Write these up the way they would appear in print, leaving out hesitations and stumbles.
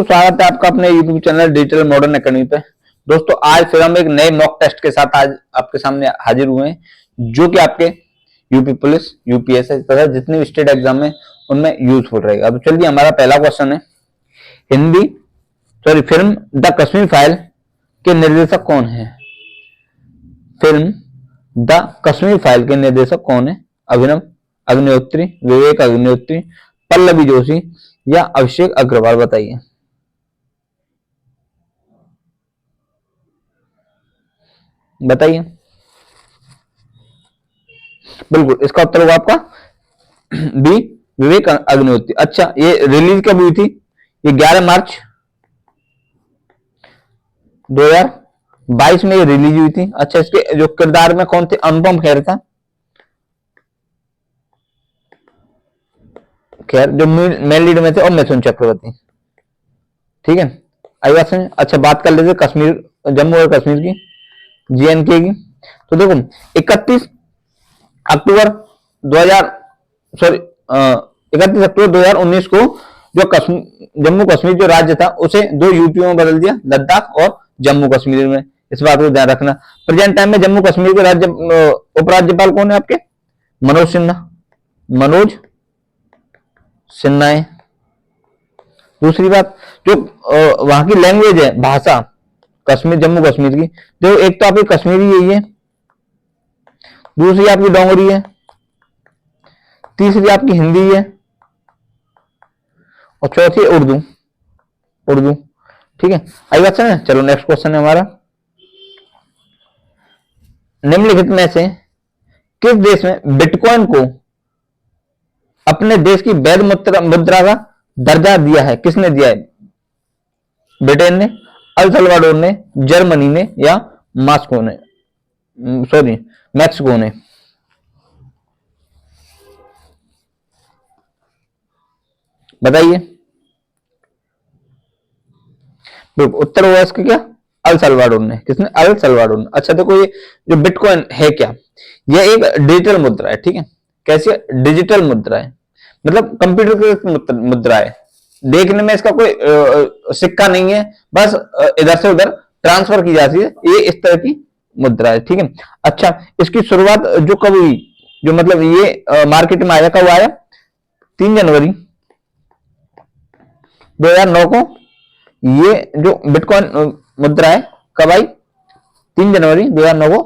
स्वागत है आपका अपने YouTube channel digital modern academy पे। दोस्तों आज फिर हम एक नए मॉक टेस्ट के साथ आज आपके सामने हाजिर हुए हैं, जो कि आपके यूपी पुलिस, यूपीएससी तथा जितने भी स्टेट एग्जाम है उनमें यूजफुल रहेगा। अब चलिए, हमारा पहला क्वेश्चन है, फिल्म द कश्मीर फाइल के निर्देशक कौन है? फिल्म द कश्मीर फाइल के निर्देशक कौन है? अभिनव अग्निहोत्री, विवेक अग्निहोत्री, पल्लवी जोशी या अभिषेक अग्रवाल? बताइए। बताइए। बिल्कुल, इसका उत्तर होगा आपका बी, विवेक अग्निहोत्री। अच्छा, ये रिलीज कब हुई थी? ये 11 मार्च 2022 में ये रिलीज हुई थी। अच्छा, इसके जो किरदार में कौन थे? अनुपम खेर था। खैर जो मेन लीड में थे, और मिथुन चक्रवर्ती। ठीक है, आई बात समझ। अच्छा, बात कर लेते कश्मीर, जम्मू और कश्मीर की, JNK की। तो देखो 31 अक्टूबर 2019 को जो जम्मू कश्मीर जो राज्य था उसे 2 यूपीओ में बदल दिया, लद्दाख और जम्मू कश्मीर में। इस बात को ध्यान रखना। प्रेजेंट टाइम में जम्मू कश्मीर के राज्य उपराज्यपाल कौन है आपके? मनोज सिन्हा। मनोज सिन्हा है। दूसरी बात, जो वहां की लैंग्वेज है, भाषा कश्मीर, जम्मू कश्मीर की, देखो एक तो आपकी कश्मीरी यही है, दूसरी आपकी डोंगरी है, तीसरी आपकी हिंदी है, और चौथी उर्दू। उर्दू, ठीक है। आई बात है। चलो नेक्स्ट क्वेश्चन है हमारा, निम्नलिखित में से किस देश में बिटकॉइन को अपने देश की वैध मुद्रा का दर्जा दिया है? किसने दिया है? ब्रिटेन ने, अल सल्वाडोर ने, जर्मनी ने या मैक्सिको ने? बताइए। उत्तर होगा इसका क्या? अल सल्वाडोर ने। किसने? अल सल्वाडोर ने। अच्छा देखो, ये जो बिटकॉइन है क्या? यह एक डिजिटल मुद्रा है। ठीक है, कैसी है? डिजिटल मुद्रा है, मतलब कंप्यूटर की मुद्रा है। देखने में इसका कोई सिक्का नहीं है, बस इधर से उधर ट्रांसफर की जाती है, ये इस तरह की मुद्रा है। ठीक है। अच्छा, इसकी शुरुआत जो कब हुई, जो मतलब ये मार्केट में आया, कब आया? 3 जनवरी 2009 को ये जो बिटकॉइन मुद्रा है कब आई? 3 जनवरी 2009 को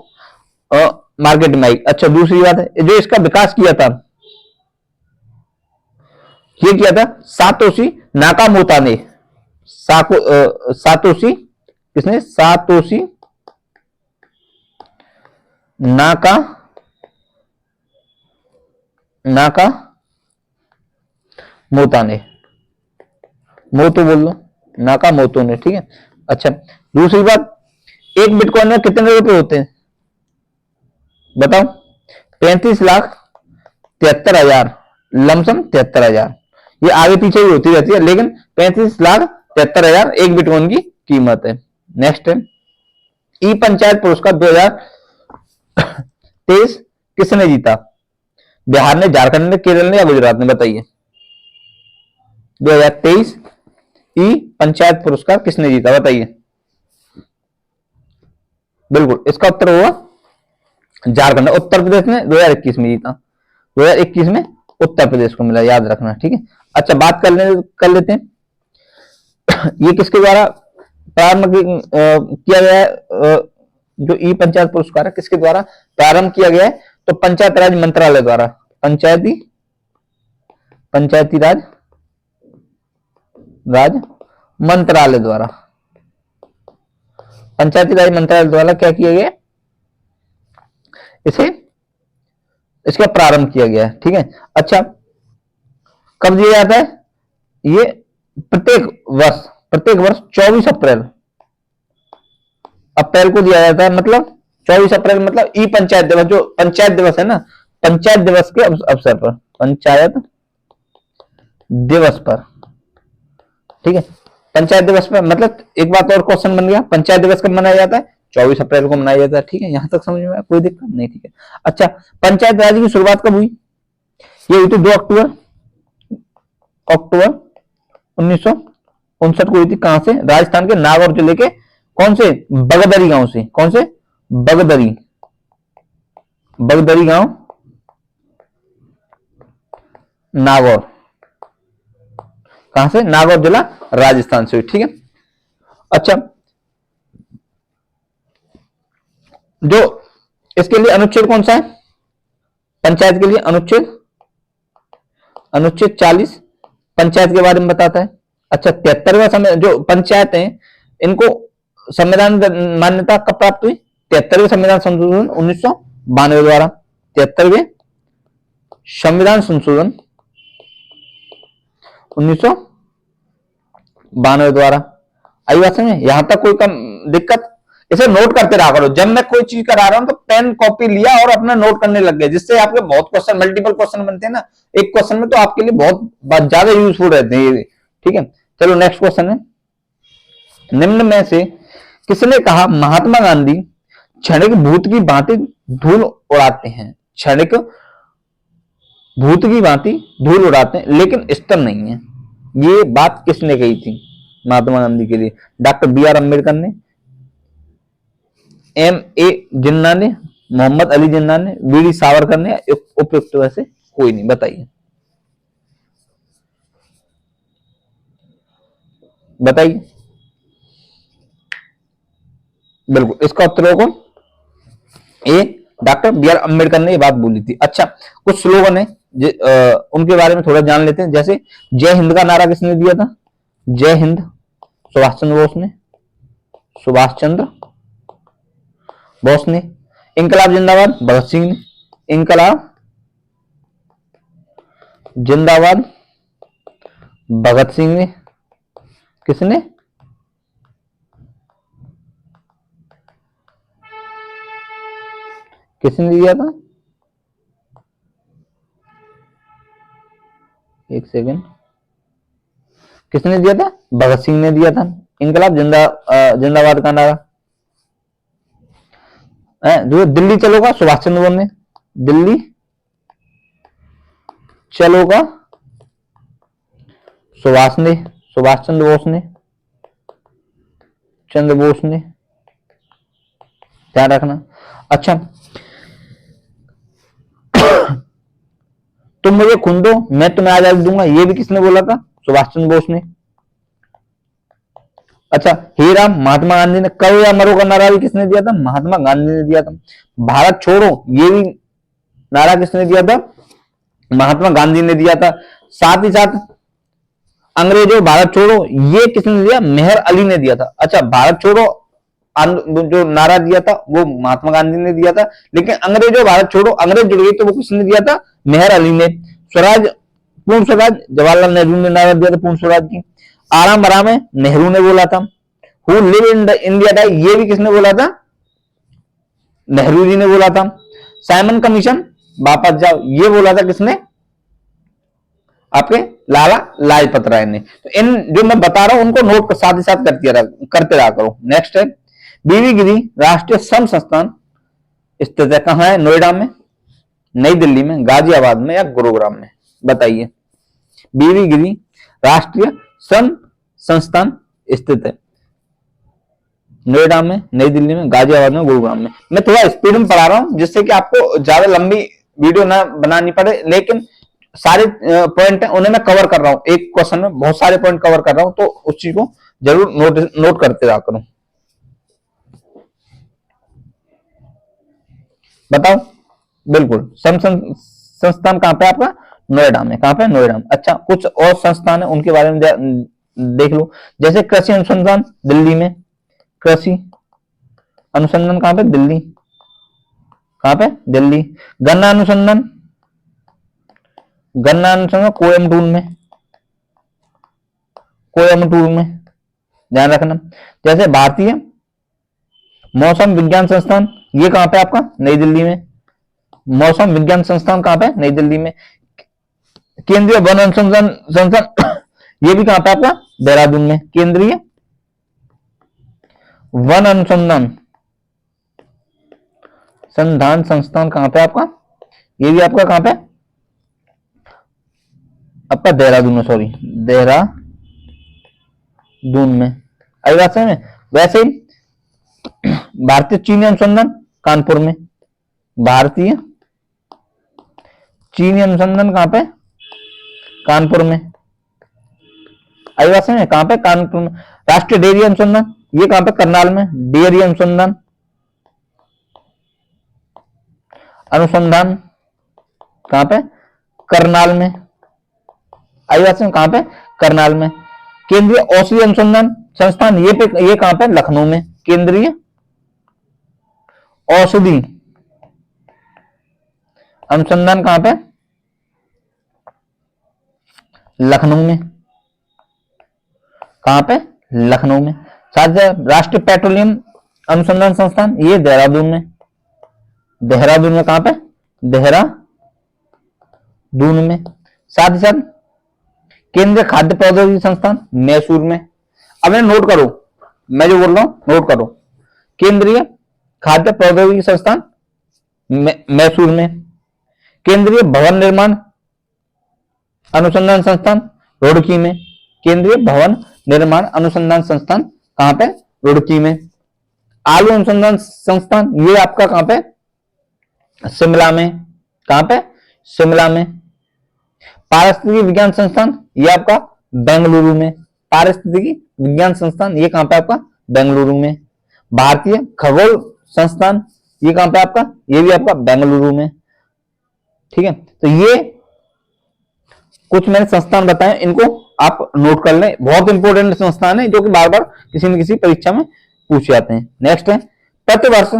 मार्केट में आई। अच्छा, दूसरी बात है, जो इसका विकास किया था, ये किया था सातोशी नाकामोतो ने। सातोशी किसने? सातोशी नाकामोतो ने, मोतो बोल लो, नाकामोतो ने। ठीक है। अच्छा, दूसरी बात, एक बिटकॉइन में कितने रुपए होते हैं? बताओ। 35,73,000, लमसम 73,000। ये आगे पीछे भी होती रहती है, लेकिन 35,73,000 एक बिटकॉइन की कीमत है। नेक्स्ट है, ई पंचायत पुरस्कार 2023 किसने जीता? बिहार ने, झारखंड ने, केरल ने या गुजरात ने? बताइए। 2023 ई पंचायत पुरस्कार किसने जीता? बताइए। बिल्कुल, इसका उत्तर होगा झारखंड। उत्तर प्रदेश ने 2021 में जीता। 2021 में उत्तर प्रदेश को मिला, याद रखना। ठीक है। अच्छा, बात कर लेते हैं ये किसके द्वारा प्रारंभ किया गया है? जो ई पंचायत पुरस्कार है, किसके द्वारा प्रारंभ किया गया है? तो पंचायत राज मंत्रालय द्वारा, पंचायती राज मंत्रालय द्वारा, पंचायती राज मंत्रालय द्वारा क्या किया गया? इसका प्रारंभ किया गया है। ठीक है। अच्छा, कब दिया जाता है? ये प्रत्येक वर्ष 24 अप्रैल को दिया जाता है। मतलब 24 अप्रैल मतलब ई पंचायत दिवस, जो पंचायत दिवस है ना, पंचायत दिवस के अवसर पर, पंचायत दिवस पर। ठीक है, पंचायत दिवस पर। मतलब एक बात और क्वेश्चन बन गया, पंचायत दिवस कब मनाया जाता है? 24 अप्रैल को मनाया जाता है। ठीक है, यहां तक समझ में आया? कोई दिक्कत नहीं? ठीक है। अच्छा, पंचायत राज की शुरुआत कब हुई? ये हुई थी 2 अक्टूबर 1969 1959 को हुई थी। कहां से? राजस्थान के नागौर जिले के कौन से? बगदरी गांव से। कौन से? बगदरी, बगदरी गांव, नागौर। कहां से? नागौर जिला, राजस्थान से हुई। ठीक है। अच्छा, जो इसके लिए अनुच्छेद कौन सा है? पंचायत के लिए अनुच्छेद, अनुच्छेद 40 पंचायत के बारे में बताता है। अच्छा, 73वां जो पंचायत है इनको संविधान मान्यता कब प्राप्त हुई? 73वें संविधान संशोधन 1992 द्वारा। 73वें संविधान संशोधन 1992 द्वारा। आई बात समझ में? यहां तक कोई कम दिक्कत? इसे नोट करते रहा करो। जब मैं कोई चीज करा रहा हूं तो पेन कॉपी लिया और अपना नोट करने लग गए, जिससे आपके बहुत क्वेश्चन, मल्टीपल क्वेश्चन बनते हैं ना एक क्वेश्चन में, तो आपके लिए बहुत ज्यादा यूजफुल रहते हैं ये। ठीक है, चलो नेक्स्ट क्वेश्चन है। निम्न में से किसने कहा महात्मा गांधी क्षणिक भूत की भांति धूल उड़ाते हैं? क्षणिक भूत की भांति धूल उड़ाते हैं लेकिन स्तर नहीं है। ये बात किसने कही थी महात्मा गांधी के लिए? डॉक्टर बी आर अम्बेडकर ने, एम ए जिन्ना ने, मोहम्मद अली जिन्ना ने, वीडी सावरकर ने, उपयुक्त वैसे कोई नहीं। बताइए, बताइए। बिल्कुल इसका उत्तर होगा ए, डॉक्टर बी आर अम्बेडकर ने ये बात बोली थी। अच्छा, कुछ स्लोगन है उनके बारे में थोड़ा जान लेते हैं। जैसे जय हिंद का नारा किसने दिया था? जय हिंद सुभाष चंद्र बोस ने, सुभाष चंद्र बोस ने। इनकलाब जिंदाबाद भगत सिंह ने, इनकलाब जिंदाबाद भगत सिंह ने। किसने? किसने दिया था? एक सेकंड, किसने दिया था? भगत सिंह ने दिया था। इनकलाब जिंदाबाद का नारा जो दिल्ली चलोगा सुभाष चंद्र बोस ने, दिल्ली चलोगा सुभाष ने, सुभाष चंद्र बोस ने, चंद्र बोस ने, ध्यान रखना। अच्छा, तुम मुझे खून दो मैं तुम्हें आजादी दूंगा, ये भी किसने बोला था? सुभाष चंद्र बोस ने। अच्छा, हे राम महात्मा गांधी ने। करो या मरो का नारा भी किसने दिया था? महात्मा गांधी ने दिया था। भारत छोड़ो ये भी नारा किसने दिया था? महात्मा गांधी ने दिया था। साथ ही साथ अंग्रेजों भारत छोड़ो ये किसने दिया? मेहर अली ने दिया था। अच्छा, भारत छोड़ो जो नारा दिया था वो महात्मा गांधी ने दिया था, लेकिन अंग्रेजों भारत छोड़ो अंग्रेज जुड़ गई तो वो किसने दिया था? मेहर अली ने। स्वराज, पूर्ण स्वराज जवाहरलाल नेहरू ने नारा दिया था पूर्ण स्वराज की। आराम आराम है नेहरू ने बोला था। Who live in India die ये भी किसने बोला था? नेहरू जी ने बोला था। साइमन कमीशन वापस जाओ ये बोला था किसने? आपके लाला लाजपत राय ने। तो इन जो मैं बता रहा हूं उनको नोट साथ ही साथ करते रहा करो। नेक्स्ट है, बीवी गिरी राष्ट्रीय श्रम संस्थान स्थित है कहां है? नोएडा में, नई दिल्ली में, गाजियाबाद में या गुरुग्राम में? बताइए। बीवी गिरी राष्ट्रीय श्रम संस्थान स्थित है नोएडा में, नई दिल्ली में, गाजियाबाद में, गुरुग्राम में। मैं थोड़ा स्पीड में पढ़ा रहा हूं जिससे कि आपको ज्यादा लंबी वीडियो ना बनानी पड़े, लेकिन सारे पॉइंट है उन्हें मैं कवर कर रहा हूं। एक क्वेश्चन में बहुत सारे पॉइंट कवर कर रहा हूं, तो उस चीज को जरूर नोट करते रहा करूं। बताओ। बिल्कुल संस्थान कहां पे आपका? नोएडा में। कहां पे? नोएडा में। अच्छा, कुछ और संस्थान है उनके बारे में देख लो। जैसे कृषि अनुसंधान दिल्ली में, कृषि अनुसंधान कहां पे? दिल्ली। कहां पे? दिल्ली। गन्ना अनुसंधान, गन्ना अनुसंधान कोयम्बटूर में, कोयम्बटूर में, ध्यान रखना। जैसे भारतीय मौसम विज्ञान संस्थान ये कहां पे आपका? नई दिल्ली में। मौसम विज्ञान संस्थान कहां पे? नई दिल्ली में। केंद्रीय वन अनुसंधान संस्थान ये भी कहां पे आपका? देहरादून में। केंद्रीय वन अनुसंधान संस्थान कहां पे आपका? ये भी आपका कहां पे? आपका देहरादून में, सॉरी देहरादून दून में। आई बात समझ में। वैसे ही भारतीय चीनी अनुसंधान कानपुर में, भारतीय चीनी अनुसंधान कहां पे, कानपुर में। आई बात समझ में, कहां पे, कानपुर में। राष्ट्रीय डेयरी अनुसंधान ये कहां पे, करनाल में, डेयरी अनुसंधान अनुसंधान कहां पे, करनाल में। आई बात समझ में, कहां पे, करनाल में। केंद्रीय औषधि अनुसंधान संस्थान ये कहां पे, लखनऊ में, केंद्रीय औषधि अनुसंधान कहां पे, लखनऊ में। कहां पे, लखनऊ में। साथ ही राष्ट्रीय पेट्रोलियम अनुसंधान संस्थान ये देहरादून में, देहरादून में। कहां पे, देहरादून में। साथ ही साथ केंद्रीय खाद्य प्रौद्योगिकी संस्थान मैसूर में। अब नोट करो, मैं जो बोल रहा हूं नोट करो। केंद्रीय खाद्य प्रौद्योगिकी संस्थान मैसूर में। केंद्रीय भवन निर्माण अनुसंधान संस्थान रुड़की में, केंद्रीय भवन निर्माण अनुसंधान संस्थान कहां पे, रुड़की में। आलू अनुसंधान संस्थान ये आपका कहां पे, शिमला में। कहां पे, शिमला में। पारिस्थितिकी विज्ञान संस्थान ये आपका बेंगलुरु में, पारिस्थितिकी विज्ञान संस्थान ये कहां पे आपका, बेंगलुरु में। भारतीय खगोल संस्थान ये कहां पे आपका, ये भी आपका बेंगलुरु में। ठीक है, तो ये कुछ मैंने संस्थान बताए, इनको आप नोट कर लें। बहुत इंपॉर्टेंट संस्थान है जो कि बार बार किसी न किसी परीक्षा में पूछे जाते हैं। नेक्स्ट है, प्रतिवर्ष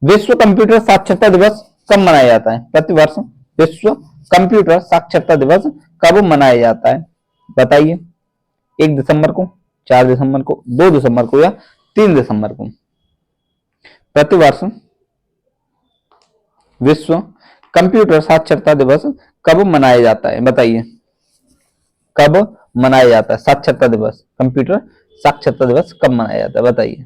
विश्व कंप्यूटर साक्षरता दिवस कब मनाया जाता है। प्रतिवर्ष विश्व कंप्यूटर साक्षरता दिवस कब मनाया जाता है, बताइए। 1 दिसंबर को, 4 दिसंबर को, 2 दिसंबर को या 3 दिसंबर को। प्रतिवर्ष विश्व कंप्यूटर साक्षरता दिवस कब मनाया जाता है, बताइए। कब मनाया जाता है साक्षरता दिवस, कंप्यूटर साक्षरता दिवस कब मनाया जाता है, बताइए।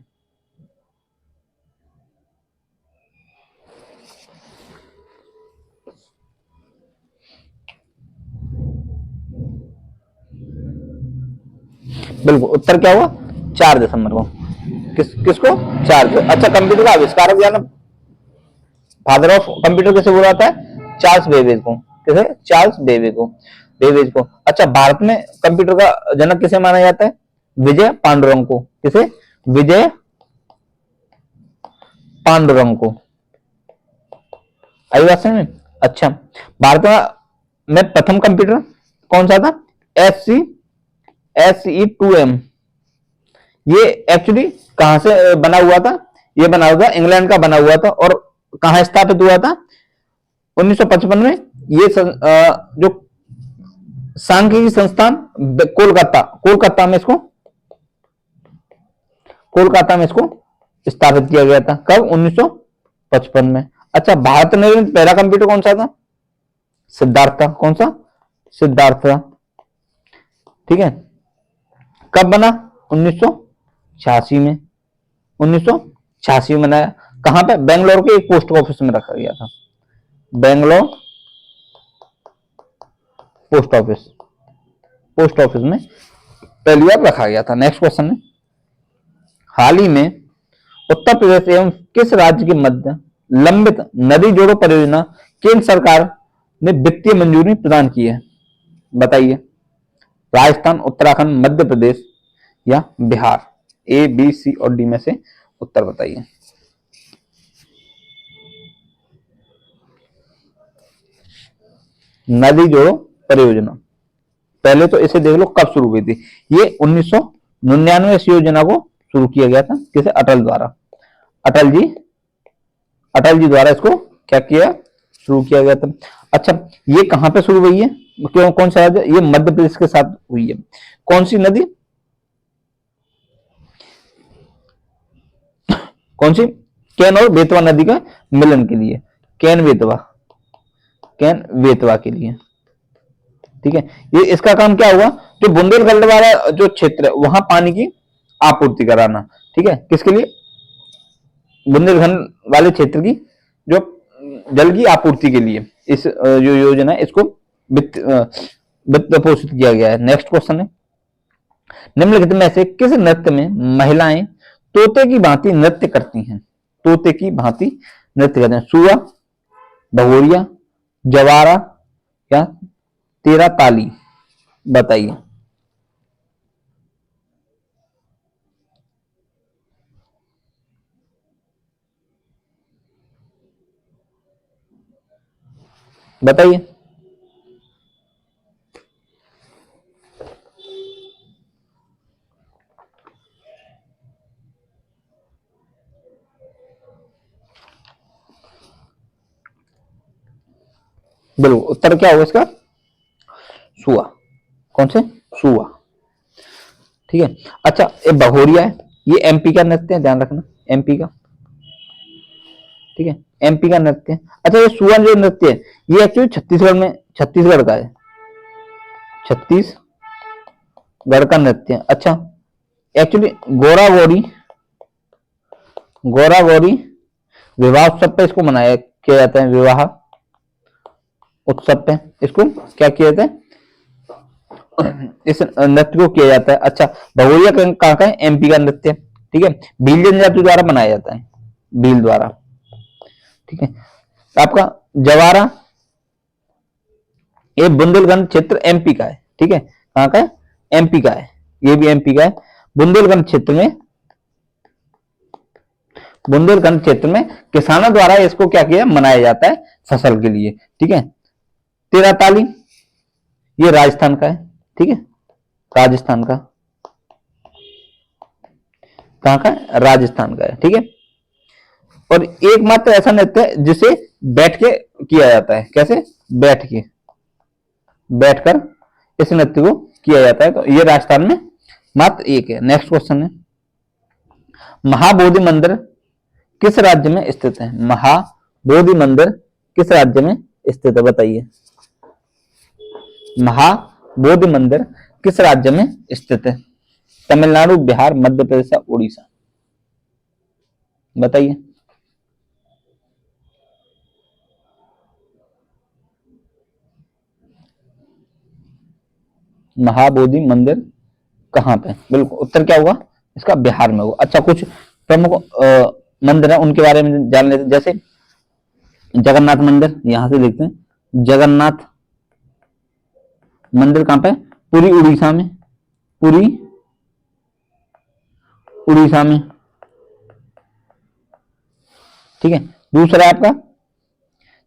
बिल्कुल, उत्तर क्या हुआ, 4 दिसंबर को। किसको, 4 को। अच्छा, कंप्यूटर का आविष्कारक यानी फादर ऑफ कंप्यूटर किसे बोला जाता है, चार्ल्स बेबेज को। किसे, चार्ल्स बेबेज को। अच्छा, भारत में कंप्यूटर का जनक किसे माना जाता है, विजय पांडुरंग को। किसे, विजय पांडुरंग को। आई बात समझ में। अच्छा, भारत में प्रथम कंप्यूटर कौन सा था, SE2M। ये एक्चुअली कहां से बना हुआ था, ये बना हुआ था, इंग्लैंड का बना हुआ था। और कहां स्थापित हुआ था, 1955 में। ये जो सांख्यिकी संस्थान कोलकाता में इसको स्थापित किया गया था। कब, 1955 में। अच्छा, भारत में पहला कंप्यूटर कौन सा था, सिद्धार्थ था। कौन सा, सिद्धार्थ था। ठीक है, कब बना, 1986 में। 1986 में बनाया। कहां पे, बेंगलोर के एक पोस्ट ऑफिस में रखा गया था। बेंगलोर पोस्ट ऑफिस में पहली बार रखा गया था। नेक्स्ट क्वेश्चन है, हाल ही में उत्तर प्रदेश एवं किस राज्य के मध्य लंबित नदी जोड़ो परियोजना केंद्र सरकार ने वित्तीय मंजूरी प्रदान की है, बताइए। राजस्थान, उत्तराखंड, मध्य प्रदेश या बिहार। A, B, C और D में से उत्तर बताइए। नदी जोड़ो परियोजना, पहले तो इसे देख लो कब शुरू हुई थी। ये 1999 इस योजना को शुरू किया गया था। किसे, अटल द्वारा। अटल जी द्वारा इसको क्या किया, शुरू किया गया था। अच्छा, ये कहां पे शुरू हुई है, क्यों, कौन सा राज्य, ये मध्य प्रदेश के साथ हुई है। कौन सी नदी, कौन सी, केन और बेतवा नदी का मिलन के लिए, केन बेतवा के लिए। ठीक है, ये इसका काम क्या हुआ, जो बुंदेलखंड वाला जो क्षेत्र है वहां पानी की आपूर्ति कराना। ठीक है, किसके लिए, बुंदेलखंड वाले क्षेत्र की जो जल की आपूर्ति के लिए इस जो योजना है इसको वित्त पोषित किया गया है। नेक्स्ट क्वेश्चन है, निम्नलिखित में से किस नृत्य में महिलाएं तोते की भांति नृत्य करती हैं? तोते की भांति नृत्य करते हैं। सुआ, भगोरिया, जवारा या तेरा ताली? बताइए। बताइए। बिल्कुल, उत्तर क्या होगा इसका? सुआ। कौन से? सुआ। ठीक है। अच्छा, ये भगोरिया है, ये एमपी का नृत्य है, ध्यान रखना, एमपी का। ठीक है, एमपी का नृत्य है। अच्छा, ये सुआ जो नृत्य है ये एक्चुअली छत्तीसगढ़ का है, छत्तीसगढ़ का नृत्य है। अच्छा, एक्चुअली गोरा गौरी विवाह उत्सव पे इसको मनाया किया जाता है, विवाह उत्सव पे इसको क्या किया जाता है, इस नृत्य को किया जाता है। अच्छा, भगोरिया कहाँ का है? एमपी का नृत्य। ठीक है, भील जनजाति द्वारा बनाया जाता है, भील द्वारा। ठीक है, आपका जवारा ये बुंदेलखंड क्षेत्र एमपी का है। ठीक है, कहाँ का है? एमपी का है, ये भी एमपी का है। बुंदेलखंड क्षेत्र में किसानों द्वारा इसको क्या किया, मनाया जाता है फसल के लिए। ठीक है, तेरा ताली ये राजस्थान का है। ठीक है, राजस्थान का, कहाँ का है? राजस्थान का है। ठीक है, और एकमात्र ऐसा नृत्य है जिसे बैठ के किया जाता है। कैसे? बैठकर इस नृत्य को किया जाता है, तो ये राजस्थान में मात्र एक है। नेक्स्ट क्वेश्चन है, महाबोधि मंदिर किस राज्य में स्थित है? महाबोधि मंदिर किस राज्य में स्थित है? बताइए। महाबोधि मंदिर किस राज्य में स्थित है? तमिलनाडु, बिहार, मध्य प्रदेश या उड़ीसा? बताइए। महाबोधि मंदिर कहां पे? बिल्कुल, उत्तर क्या होगा इसका? बिहार में होगा। अच्छा, कुछ प्रमुख मंदिर है उनके बारे में जान लेते हैं। जैसे जगन्नाथ मंदिर, यहां से देखते हैं, जगन्नाथ मंदिर कहां पे? पूरी उड़ीसा में, पूरी उड़ीसा में। ठीक है, दूसरा आपका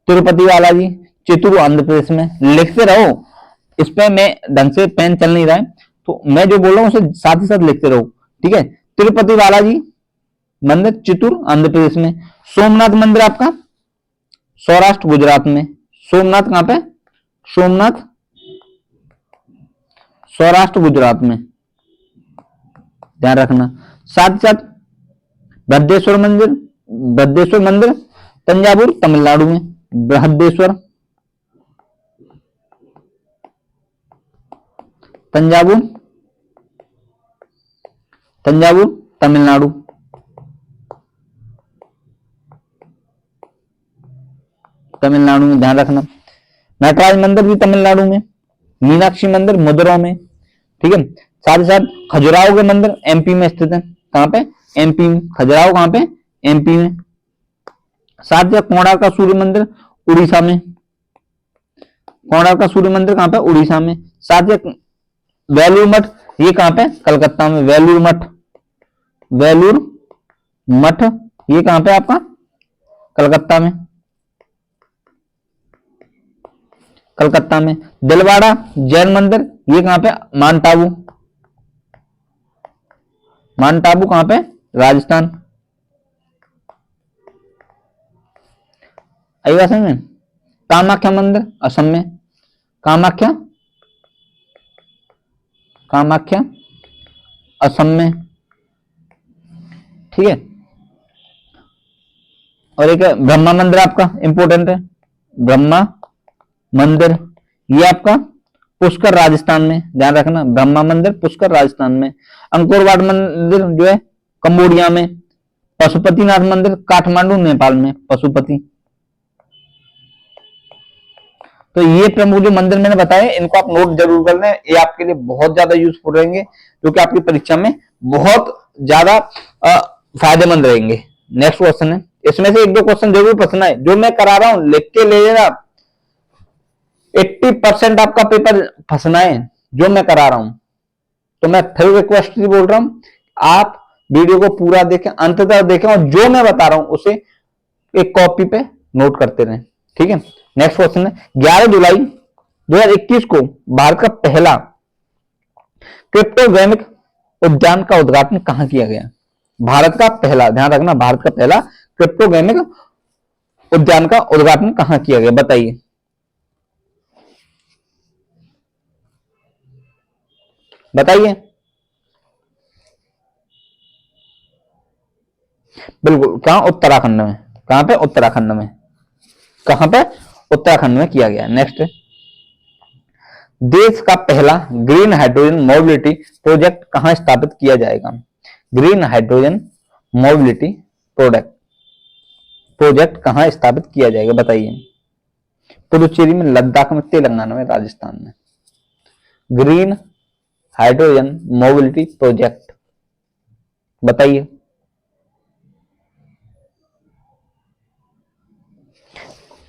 तिरुपति बालाजी, चित्तूर, आंध्र प्रदेश में। लिखते रहो, इस पे मैं ढंग से पेन चल नहीं रहा है, तो मैं जो बोल रहा हूँ उसे साथ ही साथ लिखते रहो। ठीक है, तिरुपति बालाजी मंदिर, चित्तूर, आंध्र प्रदेश में। सोमनाथ मंदिर आपका सौराष्ट्र, गुजरात में। सोमनाथ कहां पे? सोमनाथ सौराष्ट्र, गुजरात में, ध्यान रखना। साथ ही साथ बृहदेश्वर मंदिर तंजावुर, तमिलनाडु में। बृहदेश्वर तंजावुर तमिलनाडु। तमिलनाडु में, ध्यान रखना। नटराज मंदिर भी तमिलनाडु में। मीनाक्षी मंदिर मदुरै में। ठीक है, साथ ही साथ खजुराहो के मंदिर एमपी में स्थित है। कहां पे? एमपी में। खजुराहो कहां पे? एमपी में। साथ ही कोणार्क का सूर्य मंदिर उड़ीसा में। कोणार्क का सूर्य मंदिर कहां पे? उड़ीसा में। साथ ही वेलूर मठ, ये कहां पे? कलकत्ता में। वेलूर मठ ये कहां पे आपका? कलकत्ता में। दिलवाड़ा जैन मंदिर ये कहां पे? माउंट आबू कहां पे? राजस्थान। आई बात समझ में? कामाख्या मंदिर असम में। कामाख्या असम में। ठीक है, और एक ब्रह्मा मंदिर आपका इंपोर्टेंट है, ब्रह्मा मंदिर ये आपका पुष्कर राजस्थान में, ध्यान रखना। ब्रह्मा मंदिर पुष्कर राजस्थान में। अंकोर वाट मंदिर जो है कंबोडिया में। पशुपतिनाथ मंदिर काठमांडू नेपाल में। तो ये प्रमुख जो मंदिर मैंने बताए इनको आप नोट जरूर कर लें, ये आपके लिए बहुत ज्यादा यूजफुल रहेंगे, क्योंकि आपकी परीक्षा में बहुत ज्यादा फायदेमंद रहेंगे। नेक्स्ट क्वेश्चन है, इसमें से एक दो क्वेश्चन जरूर पूछना है, जो मैं करा रहा हूं लिख के ले लेना। 80% आपका पेपर फंसना है जो मैं करा रहा हूं। तो मैं फिर रिक्वेस्ट बोल रहा हूं, आप वीडियो को पूरा देखें, अंत तक देखें, और जो मैं बता रहा हूं उसे एक कॉपी पे नोट करते रहें, ठीक है। नेक्स्ट क्वेश्चन है, 11 जुलाई 2021 को भारत का पहला क्रिप्टोग्रामिक उद्यान का उद्घाटन कहां किया गया? भारत का पहला, ध्यान रखना, भारत का पहला क्रिप्टोग्रामिक उद्यान का उद्घाटन कहां किया गया, बताइए। बताइए। बिल्कुल, कहां? उत्तराखंड में। कहां पे? उत्तराखंड में। कहां पे? उत्तराखंड में किया गया। नेक्स्ट, देश का पहला ग्रीन हाइड्रोजन मोबिलिटी प्रोजेक्ट कहां स्थापित किया जाएगा? ग्रीन हाइड्रोजन मोबिलिटी प्रोजेक्ट कहां स्थापित किया जाएगा, बताइए। पुडुचेरी में, लद्दाख में, तेलंगाना में, राजस्थान में। ग्रीन हाइड्रोजन मोबिलिटी प्रोजेक्ट, बताइए।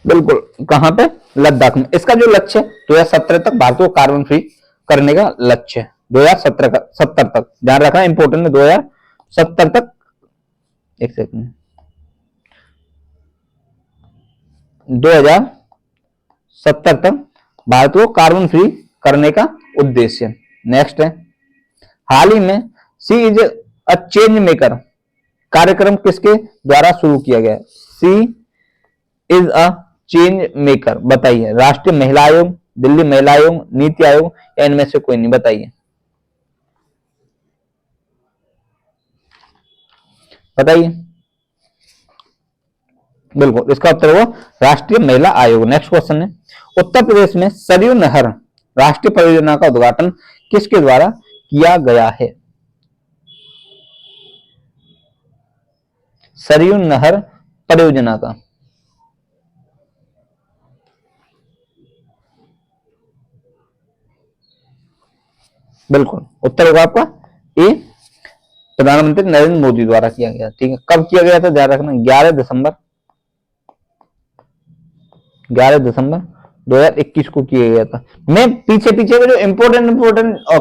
बिल्कुल, कहां पे? लद्दाख में। इसका जो लक्ष्य है 2017 तक भारत को कार्बन फ्री करने का लक्ष्य है। 2070 तक, ध्यान रखना इंपोर्टेंट है, 2070 तक। एक सेकंड, 2070 तक भारत को कार्बन फ्री करने का उद्देश्य। नेक्स्ट है, हाल ही में सी इज अ चेंज मेकर कार्यक्रम किसके द्वारा शुरू किया गया? सी इज अ चेंज मेकर, बताइए। राष्ट्रीय महिला आयोग, दिल्ली महिला आयोग, नीति आयोग, या इनमें से कोई नहीं, बताइए। बताइए। बिल्कुल, इसका उत्तर होगा राष्ट्रीय महिला आयोग। नेक्स्ट क्वेश्चन है, उत्तर प्रदेश में सरयू नहर राष्ट्रीय परियोजना का उद्घाटन किसके द्वारा किया गया है? सरयू नहर परियोजना का, बिल्कुल उत्तर होगा आपका ए, प्रधानमंत्री नरेंद्र मोदी द्वारा किया गया। ठीक है, कब किया गया था? ध्यान रखना, 11 दिसंबर 2021 को किया गया था। मैं पीछे पीछे के जो इंपोर्टेंट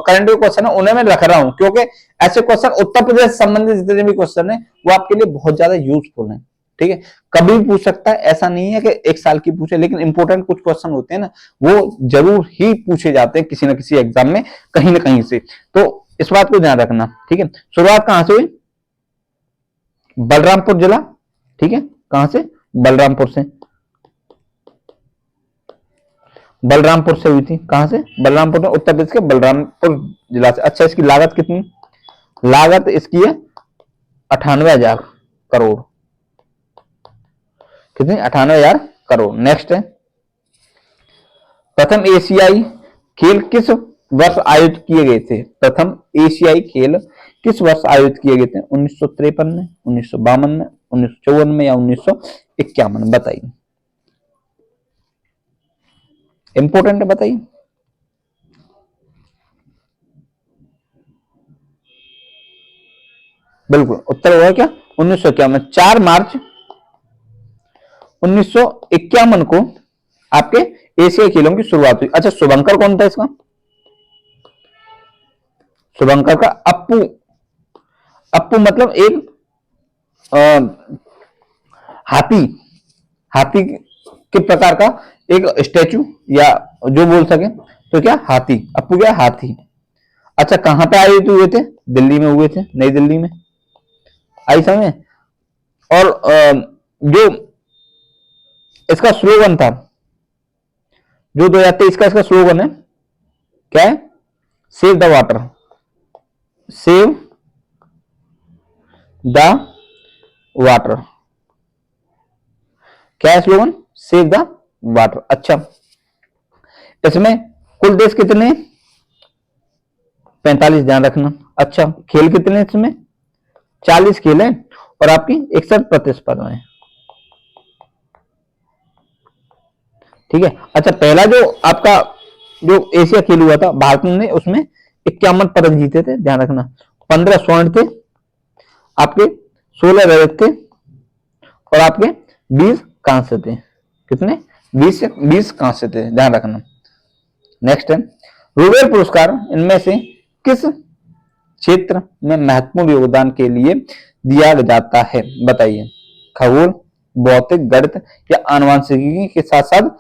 करंट क्वेश्चन है उन्हें मैं रख रहा हूं, क्योंकि ऐसे क्वेश्चन उत्तर प्रदेश संबंधित जितने भी क्वेश्चन है वो आपके लिए बहुत ज्यादा यूजफुल है। ठीक है, कभी भी पूछ सकता है, ऐसा नहीं है कि एक साल की पूछे, लेकिन इंपोर्टेंट कुछ क्वेश्चन होते हैं ना, वो जरूर ही पूछे जाते हैं किसी ना किसी एग्जाम में, कहीं ना कहीं से। तो इस बात को ध्यान रखना। ठीक है, शुरुआत कहां से हुई? बलरामपुर जिला। ठीक है, कहां से? बलरामपुर से। बलरामपुर से हुई थी। कहां से? बलरामपुर में, उत्तर प्रदेश के बलरामपुर जिला से। अच्छा, इसकी लागत कितनी? लागत इसकी है 98,000 करोड़। कितनी? 98,000 करोड़। नेक्स्ट है, प्रथम एशियाई खेल किस वर्ष आयोजित किए गए थे? प्रथम एशियाई खेल किस वर्ष आयोजित किए गए थे? 1953 में, 1952 में, 1954 में, या 1951? बताइए, इंपोर्टेंट है, बताइए। बिल्कुल, उत्तर होगा क्या? 1951। 4 मार्च 1951 को आपके एशियाई खेलों की शुरुआत हुई। अच्छा, शुभंकर कौन था इसका? शुभंकर का अप्पू। अप्पू मतलब एक हाथी, हाथी के प्रकार का एक स्टैचू, या जो बोल सके तो क्या? हाथी। अप्पू क्या? हाथी। अच्छा, कहां पे आयोजित हुए थे? दिल्ली में हुए थे, नई दिल्ली में। आई समझ? और जो इसका स्लोगन था, जो 2023 का इसका स्लोगन है, क्या है? Save the water. Save the water. क्या है स्लोगन? Save the water. अच्छा, इसमें कुल देश कितने? 45, ध्यान रखना। अच्छा, खेल कितने इसमें? 40 खेल हैं, और आपकी 61 प्रतिस्पर्धाएं। ठीक है। अच्छा, पहला जो आपका जो एशिया खेल हुआ था भारत ने, उसमें 51 पदक जीते थे, ध्यान रखना। 15 स्वर्ण थे आपके, 16 रजत थे और आपके 20 कांस्य थे। कितने? 20 कांस्य थे, ध्यान रखना। नेक्स्ट है रूबेल पुरस्कार इनमें से किस क्षेत्र में महत्वपूर्ण योगदान के लिए दिया जाता है? बताइए। खगोल, भौतिक, गणित या आनुवंशिकी के साथ साथ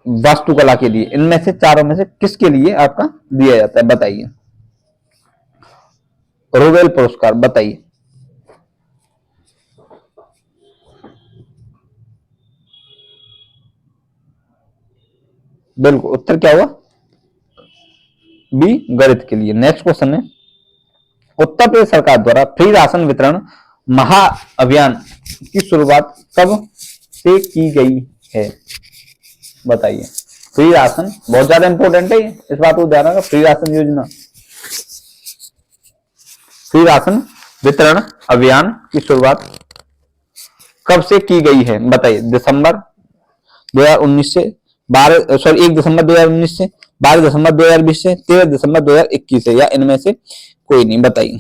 वास्तुकला के लिए, इनमें से चारों में से किसके लिए आपका दिया जाता है? बताइए। रोबेल पुरस्कार, बताइए। बिल्कुल, उत्तर क्या हुआ? बी, गणित के लिए। नेक्स्ट क्वेश्चन है उत्तर प्रदेश सरकार द्वारा फ्री राशन वितरण महाअभियान की शुरुआत कब से की गई है? बताइए। फ्री राशन बहुत ज्यादा इंपॉर्टेंट है, इस बात को ध्यान रखना। फ्री राशन योजना, फ्री राशन वितरण अभियान की शुरुआत कब से की गई है? बताइए। दिसंबर 2019 से, 1 दिसंबर 2019 से, 12 दिसंबर 2020 से, 13 दिसंबर 2021 से, या इनमें से कोई नहीं? बताइए।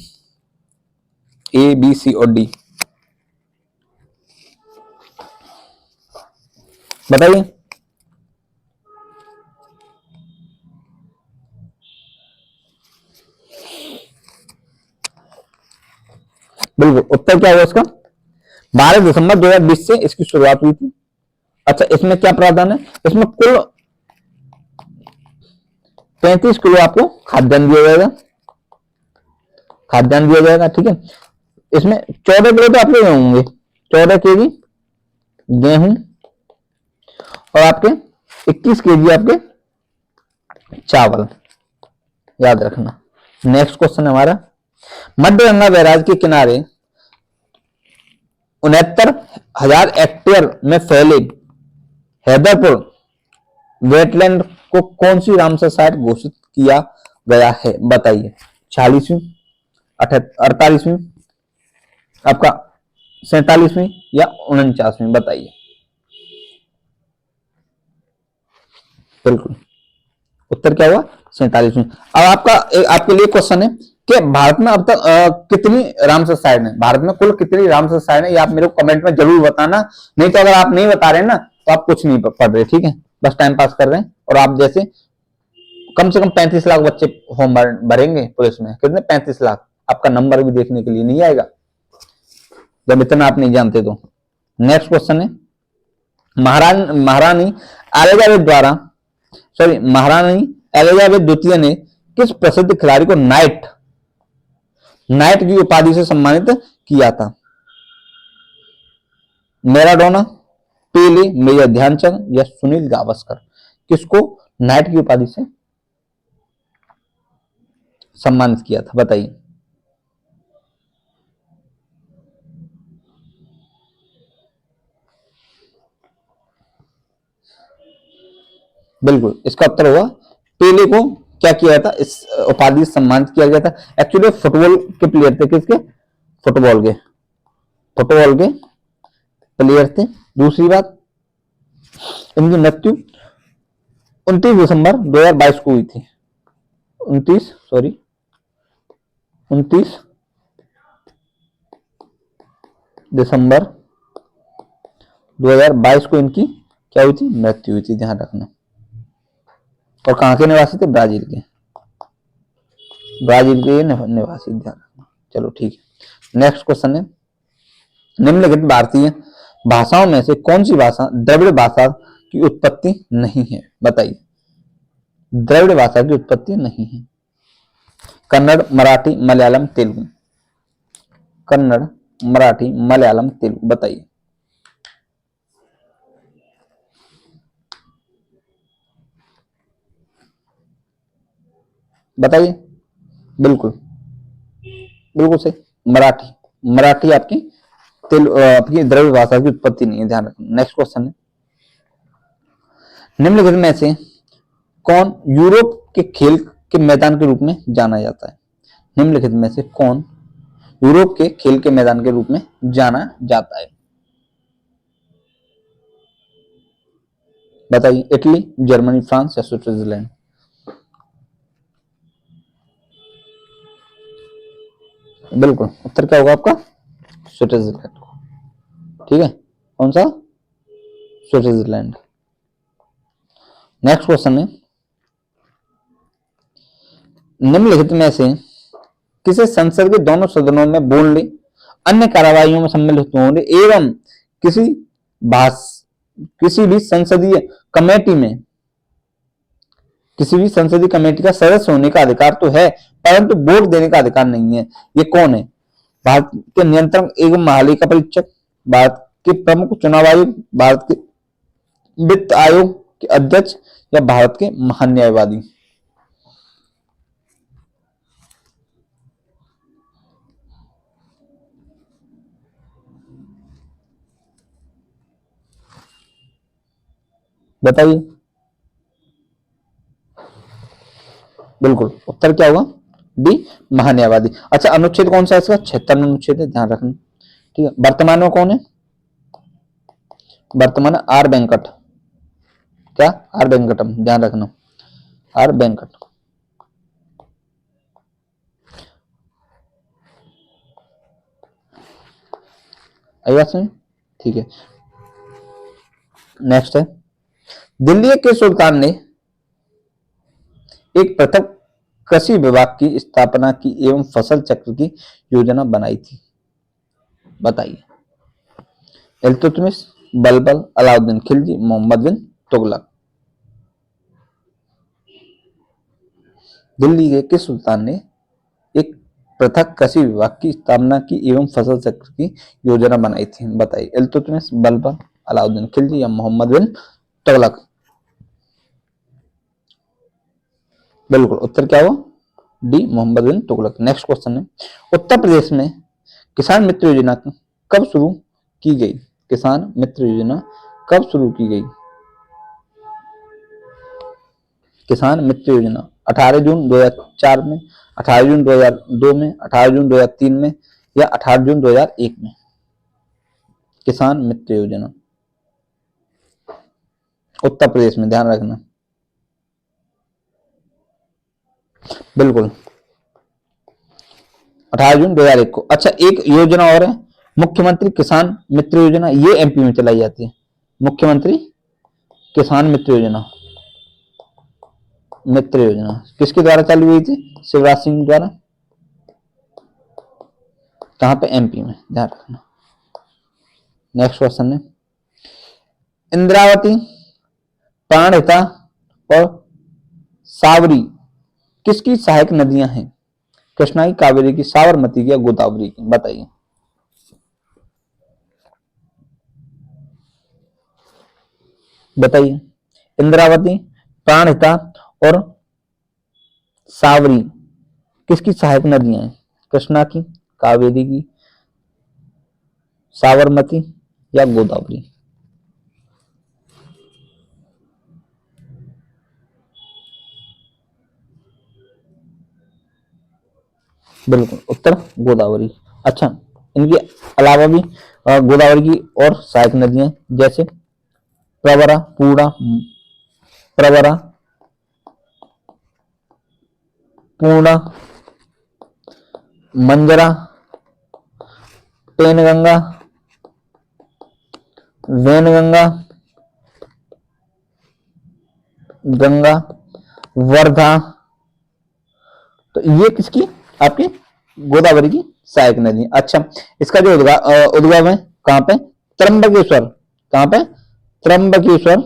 ए, बी, सी और डी, बताइए। बिल्कुल, उत्तर क्या हुआ इसका? 12 दिसंबर 2020 से इसकी शुरुआत हुई थी। अच्छा, इसमें क्या प्रावधान है? इसमें कुल 35 किलो आपको खाद्यान्न दिया जाएगा, खाद्यान्न दिया जाएगा, ठीक है। इसमें 14 किलो तो आपके होंगे, 14 केजी गेहूं और आपके 21 केजी आपके चावल, याद रखना। नेक्स्ट क्वेश्चन हमारा मध्य गंगा बैराज के किनारे 69,000 हेक्टेयर में फैले हैदरपुर वेटलैंड को कौन सी रामसर साइट घोषित किया गया है? बताइए। 46वीं, 48वीं, आपका 47वीं या 49वीं? बताइए। बिल्कुल, उत्तर क्या हुआ? 47वीं। अब आपके लिए क्वेश्चन है कि भारत में अब तक कितनी रामसर साइट है? भारत में कुल कितनी रामसर साइट है, ये आप मेरे को कमेंट में जरूर बताना। नहीं तो अगर आप नहीं बता रहे ना तो आप कुछ नहीं पढ़ रहे, ठीक है, बस टाइम पास कर रहे हैं। और आप जैसे कम से कम 35 लाख बच्चे फॉर्म भरेंगे पुलिस में, कितने? 35 लाख। आपका नंबर भी देखने के लिए नहीं आएगा जब इतना आप नहीं जानते तो। नेक्स्ट क्वेश्चन है महारानी एलिजाबेथ द्वितीय ने किस प्रसिद्ध खिलाड़ी को नाइट की उपाधि से सम्मानित किया था? मैराडोना, पेले, मेजर ध्यानचंद या सुनील गावस्कर? किसको नाइट की उपाधि से सम्मानित किया था? बताइए। बिल्कुल, इसका उत्तर होगा पेले को क्या किया था, इस उपाधि से सम्मानित किया गया था। एक्चुअली फुटबॉल के प्लेयर थे, किसके? फुटबॉल के प्लेयर थे। दूसरी बात, इनकी मृत्यु 29 दिसंबर 2022 को हुई थी। 29 दिसंबर 2022 को इनकी क्या हुई थी? मृत्यु हुई थी, ध्यान रखना। और कहां के निवासी थे? ब्राजील के निवासी, ध्यान रखना। चलो ठीक है। नेक्स्ट क्वेश्चन है निम्नलिखित भारतीय भाषाओं में से कौन सी भाषा द्रविड़ भाषा की उत्पत्ति नहीं है? बताइए। द्रविड़ भाषा की उत्पत्ति नहीं है। कन्नड़, मराठी, मलयालम, तेलुगु? कन्नड़, मराठी, मलयालम, तेलुगु? बताइए। बिल्कुल, बिल्कुल सही, मराठी आपकी आपकी द्रविड़ भाषा की उत्पत्ति नहीं है, ध्यान रखना। नेक्स्ट क्वेश्चन है निम्नलिखित में से कौन यूरोप के खेल के मैदान के रूप में जाना जाता है? निम्नलिखित में से कौन यूरोप के खेल के मैदान के रूप में जाना जाता है? बताइए, इटली, जर्मनी, फ्रांस या स्विट्जरलैंड? बिल्कुल, उत्तर क्या होगा आपका? स्विट्जरलैंड। ठीक है, कौन सा? स्विट्जरलैंड। नेक्स्ट क्वेश्चन है, निम्नलिखित में से किसे संसद के दोनों सदनों में बोलने, अन्य कार्यवाहियों में सम्मिलित होने एवं किसी भाष किसी भी संसदीय कमेटी में किसी भी संसदीय कमेटी का सदस्य होने का अधिकार तो है, परंतु वोट देने का अधिकार नहीं है? ये कौन है? भारत के नियंत्रक एवं महालेखा परीक्षक, भारत के प्रमुख चुनाव आयोग, भारत के वित्त आयोग के अध्यक्ष या भारत के महान्यायवादी? बताइए। बिल्कुल, उत्तर क्या होगा? डी, महान्यायवादी। अच्छा, अनुच्छेद कौन सा है इसका? 76 अनुच्छेद है, ध्यान रखना। ठीक है, वर्तमान में कौन है? वर्तमान आर वेंकट। क्या? आर वेंकटम, ध्यान रखना, आर वेंकट। आई बात समझ? ठीक है, नेक्स्ट है, दिल्ली के सुल्तान ने एक पृथक कृषि विभाग की स्थापना की एवं फसल चक्र की योजना बनाई थी? बताइए। इल्तुतमिश, बलबल, अलाउद्दीन खिलजी, मोहम्मद बिन तुगलक? दिल्ली के किस सुल्तान ने एक पृथक कृषि विभाग की स्थापना की एवं फसल चक्र की योजना बनाई थी? बताइए। इल्तुतमिश, बलबल, अलाउद्दीन खिलजी या मोहम्मद बिन तुगलक? बिल्कुल, उत्तर क्या हुआ? डी, मोहम्मद बिन तुगलक। नेक्स्ट क्वेश्चन है, उत्तर प्रदेश में किसान मित्र योजना कब शुरू की गई? किसान मित्र योजना कब शुरू की गई? किसान मित्र योजना 18 जून 2004 में, 18 जून 2002 में, 18 जून 2003 में या 18 जून 2001 में? किसान मित्र योजना उत्तर प्रदेश में, ध्यान रखना। बिल्कुल, 18 जून 2001 को। अच्छा, एक योजना और है, मुख्यमंत्री किसान मित्र योजना, ये एमपी में चलाई जाती है। मुख्यमंत्री किसान मित्र योजना, मित्र योजना किसके द्वारा चालू हुई थी? शिवराज सिंह द्वारा। कहां पे? एमपी में, ध्यान रखना। नेक्स्ट क्वेश्चन है, इंद्रावती, प्राणहिता और सावरी किसकी सहायक नदियां हैं? कृष्णा की, कावेरी की, साबरमती की या गोदावरी की? बताइए। बताइए, इंद्रावती, प्राणहिता और सावरी किसकी सहायक नदियां हैं? कृष्णा की, कावेरी की, साबरमती या गोदावरी? बिल्कुल, उत्तर गोदावरी। अच्छा, इनके अलावा भी गोदावरी की और सहायक नदियां जैसे प्रवरा, पूर्णा, प्रवरा, पूर्णा, मंजरा, पेनगंगा, वैनगंगा, गंगा, वर्धा। तो ये किसकी? आपकी गोदावरी की सहायक नदी। अच्छा, इसका जो उद्गम है कहां पे? त्र्यंबकेश्वर। कहां पे? त्र्यंबकेश्वर।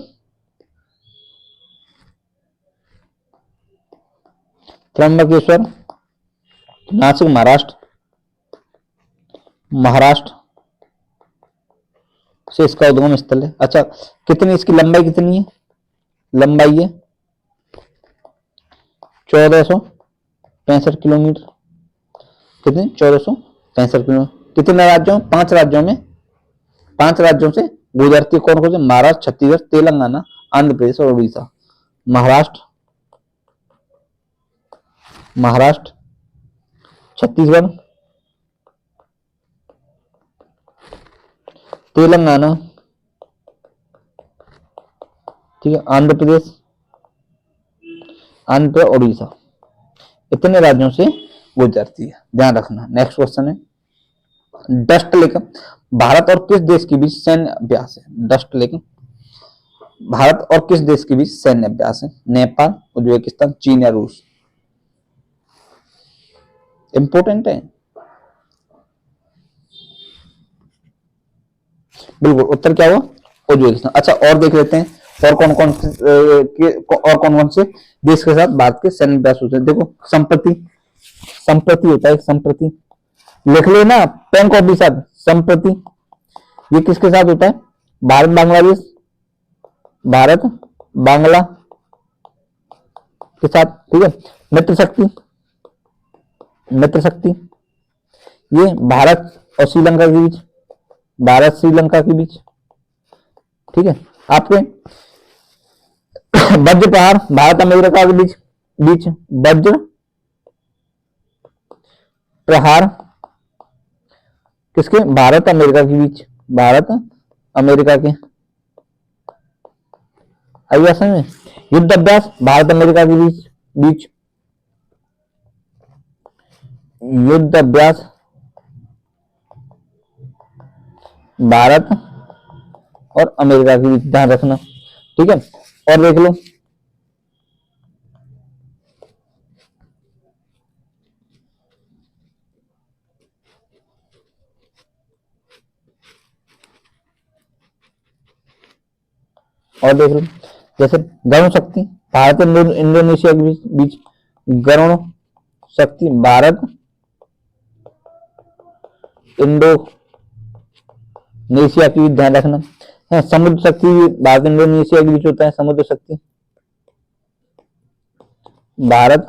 त्र्यंबकेश्वर, नासिक, महाराष्ट्र। महाराष्ट्र से इसका उद्गम स्थल है। अच्छा, कितनी इसकी लंबाई कितनी है? लंबाई है 1465 किलोमीटर। कितने? 1465 किलोमीटर। कितने राज्यों? 5 राज्यों में, 5 राज्यों से गुजरती। कौन कौन से? महाराष्ट्र, छत्तीसगढ़, तेलंगाना, आंध्र प्रदेश और उड़ीसा। महाराष्ट्र, महाराष्ट्र, छत्तीसगढ़, तेलंगाना, ठीक है, आंध्र प्रदेश, आंध्र, उड़ीसा, इतने राज्यों से गुजरती है, ध्यान रखना। नेक्स्ट क्वेश्चन है डस्ट लेक भारत और किस देश के बीच सैन्य अभ्यास है? डस्ट लेक भारत और किस देश के बीच सैन्य अभ्यास है? नेपाल, उज्बेकिस्तान, चीन या रूस? इंपोर्टेंट है, बिल्कुल उत्तर क्या हुआ? उज्बेकिस्तान। अच्छा, और देख लेते हैं और कौन कौन से देश के साथ भारत के सैन्य अभ्यास होते हैं। देखो, संप्रति, संप्रति होता है, संप्रति लिख लेना पेन कॉपी साथ। संप्रति ये किसके साथ होता है? भारत बांग्लादेश, भारत बांग्ला के साथ, ठीक है। मित्र शक्ति, मित्र शक्ति ये भारत और श्रीलंका के बीच, भारत श्रीलंका के बीच, ठीक है। आपके वज्र प्रहार भारत अमेरिका के बीच, वज्र प्रहार किसके? भारत अमेरिका के बीच, भारत अमेरिका के। आइए समझ में। युद्ध अभ्यास भारत अमेरिका के बीच, युद्ध अभ्यास भारत और अमेरिका के बीच, ध्यान रखना, ठीक है। और देख लो, और देख लो जैसे गरुण शक्ति भारत इंडोनेशिया के बीच, गरुण शक्ति भारत इंडोनेशिया के बीच, ध्यान रखना है। समुद्र शक्ति भारत इंडोनेशिया के बीच होता है, समुद्र शक्ति भारत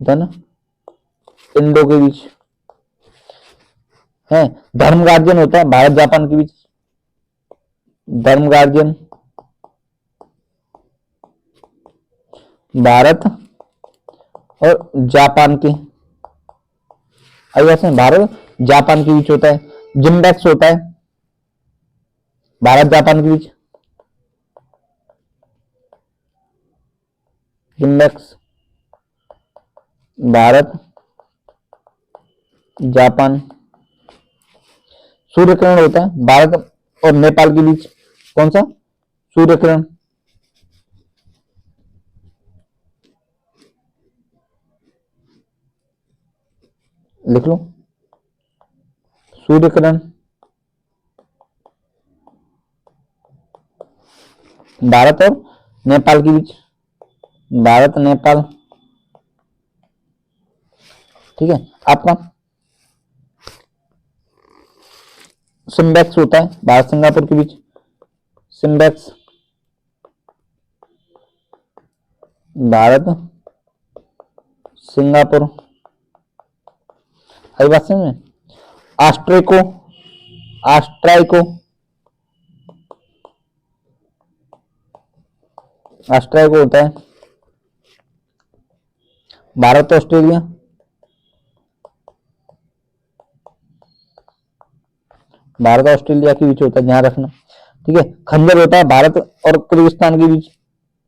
धन इंडो के बीच है। धर्म गार्जियन होता है भारत जापान के बीच, धर्म गार्जियन भारत और जापान के, आइए भारत जापान के बीच होता है। जिम्बैक्स होता है भारत जापान के बीच, जिम्बैक्स भारत जापान। सूर्य किरण होता है भारत और नेपाल के बीच, कौन सा? सूर्य किरण, लिख लो सूर्य किरण भारत और नेपाल के बीच, भारत नेपाल, ठीक है। आपका सिम्बैक्स होता है भारत सिंगापुर के बीच, सिम्बैक्स भारत सिंगापुर। आई बात समझ में। आस्ट्रेको, आस्ट्राइको, आस्ट्राइको होता है भारत ऑस्ट्रेलिया, भारत ऑस्ट्रेलिया के बीच होता है, ध्यान रखना, ठीक है। खंजर होता है भारत और किर्गिस्तान के बीच,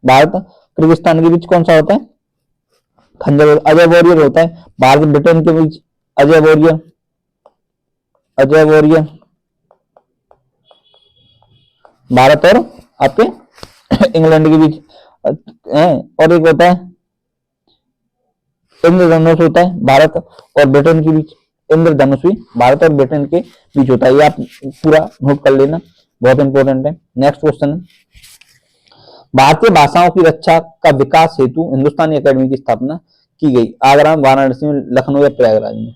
भारत किर्गिस्तान के बीच कौन सा होता है? खंजर। अजय वॉरियर होता है भारत ब्रिटेन के बीच, अजय वॉरियर, अजय वॉरियर भारत और आपके इंग्लैंड के बीच है। और एक होता है इंद्रधनुष होता है भारत और ब्रिटेन के बीच, इंद्रधनुष भी भारत और ब्रिटेन के बीच होता है। ये आप पूरा नोट कर लेना, बहुत इंपॉर्टेंट है। नेक्स्ट क्वेश्चन है भारतीय भाषाओं की रक्षा का विकास हेतु हिंदुस्तानी एकेडमी की स्थापना की गई? आगरा, वाराणसी में, लखनऊ या प्रयागराज में?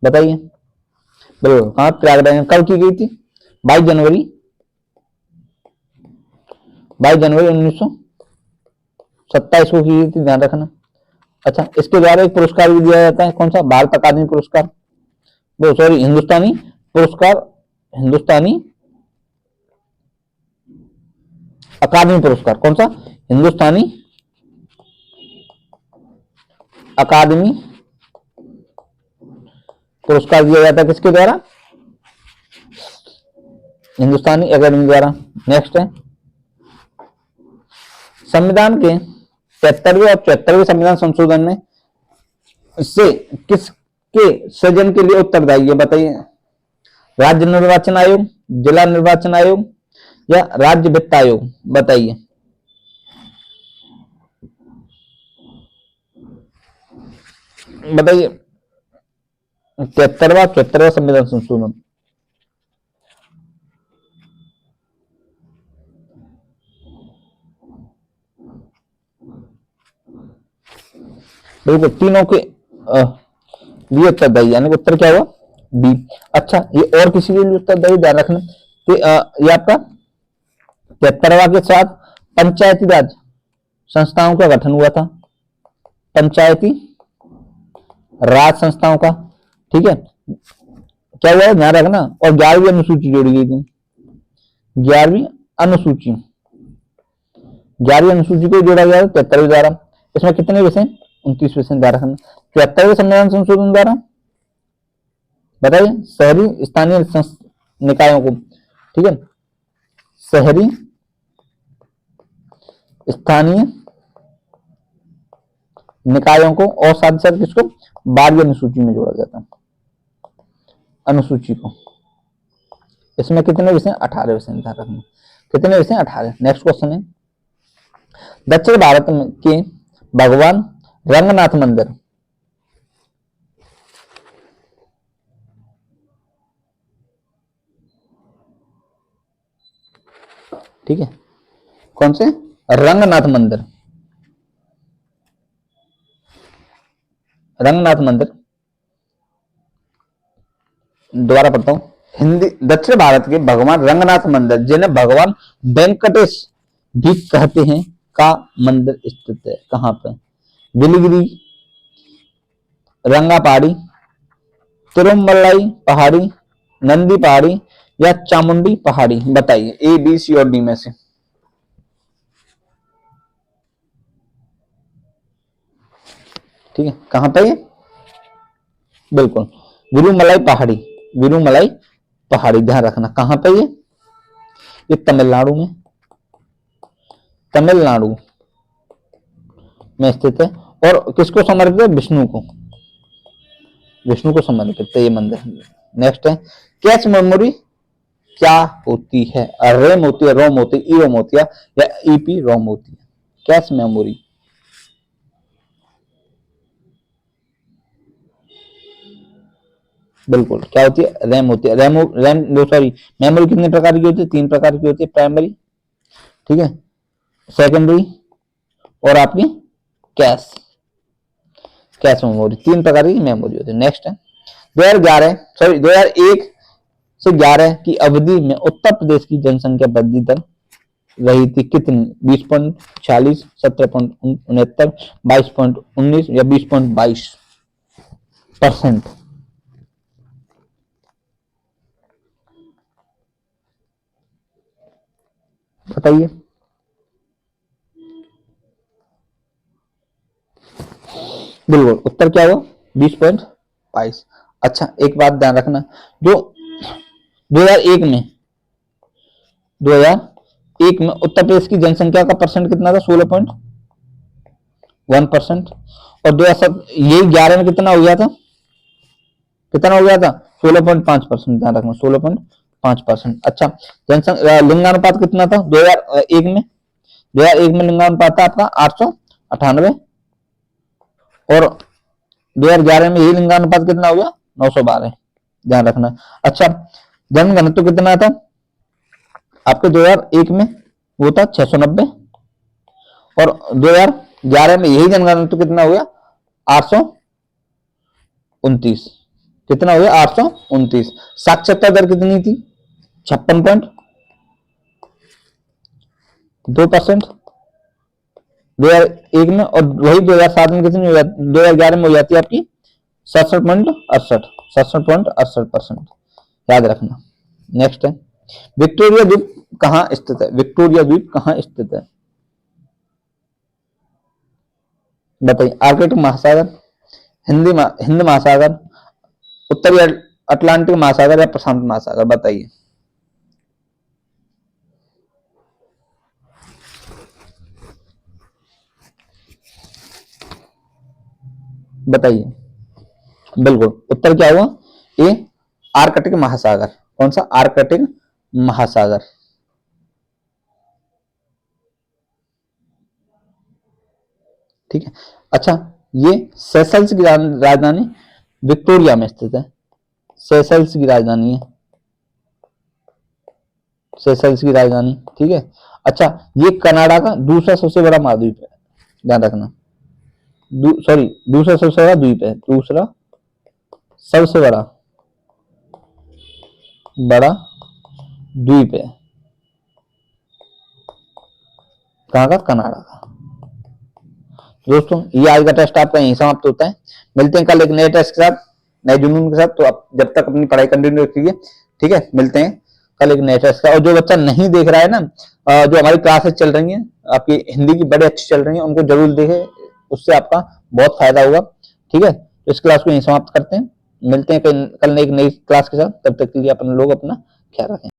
बताइए। बिल्कुल, कहाँ? प्रयागराज में। कब की गई थी? 22 जनवरी 1927 को की गई थी, ध्यान रखना। अच्छा, इसके द्वारा एक पुरस्कार भी दिया जाता है, कौन सा? भारत अकादमी पुरस्कार, वो सॉरी हिंदुस्तानी पुरस्कार, हिंदुस्तानी अकादमी पुरस्कार, कौन सा? हिंदुस्तानी अकादमी पुरस्कार दिया जाता है किसके द्वारा? हिंदुस्तानी अकादमी द्वारा। नेक्स्ट है, संविधान के 73वें और 74वें संविधान संशोधन में से किसके सृजन के लिए उत्तरदायी है? बताइए। राज्य निर्वाचन आयोग, जिला निर्वाचन आयोग या राज्य वित्त आयोग? बताइए। बताइए 73वां 74वां संविधान संशोधन। बिल्कुल तीनों के लिए उत्तरदायी, यानी उत्तर क्या हुआ? बी। अच्छा, ये और किसी के लिए उत्तरदायी? ध्यान रखना कि ये आपका 73वां के साथ पंचायती राज संस्थाओं का गठन हुआ था, पंचायती राज संस्थाओं का। ठीक है, क्या हुआ है ध्यान रखना। और 11वीं अनुसूची जोड़ी गई थी, 11वीं अनुसूची, 11वीं अनुसूची को जोड़ा गया 73वें द्वारा। इसमें कितने विषय? 29 विषय। ध्यान रखना 74वें संविधान संशोधन द्वारा बताइए शहरी स्थानीय निकायों को, ठीक है, शहरी स्थानीय निकायों को और साथ साथ किसको? 12वीं अनुसूची में जोड़ा जाता, अनुसूची को। इसमें कितने विषय? 18 विषय। ध्यान रखना कितने विषय? 18। नेक्स्ट क्वेश्चन है, दक्षिण भारत के भगवान रंगनाथ मंदिर ठीक है, कौन से? रंगनाथ मंदिर, रंगनाथ मंदिर। दोबारा पढ़ता हूं, हिंदी। दक्षिण भारत के भगवान रंगनाथ मंदिर, जिन्हें भगवान वेंकटेश भी कहते हैं, का मंदिर स्थित है कहां पर? बिलिगिरी, रंगा पहाड़ी, तिरुमलाई पहाड़ी, नंदी पहाड़ी या चामुंडी पहाड़ी? बताइए ए, बी, सी और डी में से। ठीक है, कहां पे ये? बिल्कुल विरुमलाई पहाड़ी, विरुमलाई पहाड़ी। ध्यान रखना कहां पे ये तमिलनाडु में, तमिलनाडु में स्थित है। और किसको समर्पित है? विष्णु को, विष्णु को समर्पित है ये मंदिर। नेक्स्ट है, कैश मेमोरी क्या होती है? रैम होती है, रोम होती है, ईरोम होती है या ईपी रोम होती है? कैश मेमोरी बिल्कुल क्या होती है? रैम होती है। रैम रैम सॉरी, मेमोरी कितने प्रकार की होती है? 3 प्रकार की होती है, प्राइमरी, ठीक है, सेकेंडरी और आपकी कैश, कैश मेमोरी। 3 प्रकार की मेमोरी होती है। नेक्स्ट है, 2001 से 11 की अवधि में उत्तर प्रदेश की जनसंख्या वृद्धि दर रही थी कितनी? 20.46, 17.69, 22.19 या 20.22%? बताइए। बिल्कुल उत्तर क्या हुआ? 20.22। अच्छा, एक बात ध्यान रखना, जो 2001 में 2001 में उत्तर प्रदेश की जनसंख्या का परसेंट कितना था? 16.1%। और 2007 यही 11 में कितना हो गया था? कितना हो गया था? 16.5%। ध्यान रखना 16.5%। अच्छा, जनसंख्या लिंगानुपात कितना था 2001 में? 2001 में लिंगानुपात था आपका 898 और 2011 में यही लिंगानुपात कितना हो गया? 912। ध्यान रखना। अच्छा, जनघनत्व कितना था आपके 2001 में? वो था 690 और 2011 में यही जनघनत्व कितना हो गया? 829। कितना हो गया? 829। साक्षरता दर कितनी थी? 56.2% 2001 में। और वही 2007 में कितनी हो जाती? 2011 में हो जाती है आपकी 67.68%। याद रखना। नेक्स्ट है, विक्टोरिया द्वीप कहां स्थित है? विक्टोरिया द्वीप कहां स्थित है? बताइए। आर्कटिक महासागर, हिंद महासागर, उत्तरी अटलांटिक महासागर या प्रशांत महासागर, बताइए। बताइए, बिल्कुल उत्तर क्या हुआ, ए आर्कटिक महासागर। कौन सा, आर्कटिक महासागर। ठीक है। अच्छा, ये सेशल्स की राजधानी विक्टोरिया में स्थित है। सेशल्स की राजधानी है, सेशल्स की राजधानी। ठीक है। अच्छा, ये कनाडा का दूसरा सबसे बड़ा महाद्वीप है, ध्यान रखना। सॉरी, दूसरा सबसे बड़ा द्वीप है, दूसरा सबसे बड़ा द्वीप है, कहाँ का, कनाडा का। दोस्तों, ये आज का टेस्ट आपका यहीं समाप्त होता है। मिलते हैं कल एक नए टेस्ट के साथ, नए जुनून के साथ। तो आप जब तक अपनी पढ़ाई कंटिन्यू रखिए। ठीक है, मिलते हैं कल एक नए टेस्ट का। और जो बच्चा नहीं देख रहा है ना, जो हमारी क्लासेस चल रही हैं आपकी हिंदी की, बड़े अच्छी चल रही हैं, उनको जरूर देखें, उससे आपका बहुत फायदा होगा। ठीक है, तो इस क्लास को यहीं समाप्त करते हैं। मिलते हैं कल एक नई क्लास के साथ। तब तक के लिए अपन लोग अपना ख्याल रखें।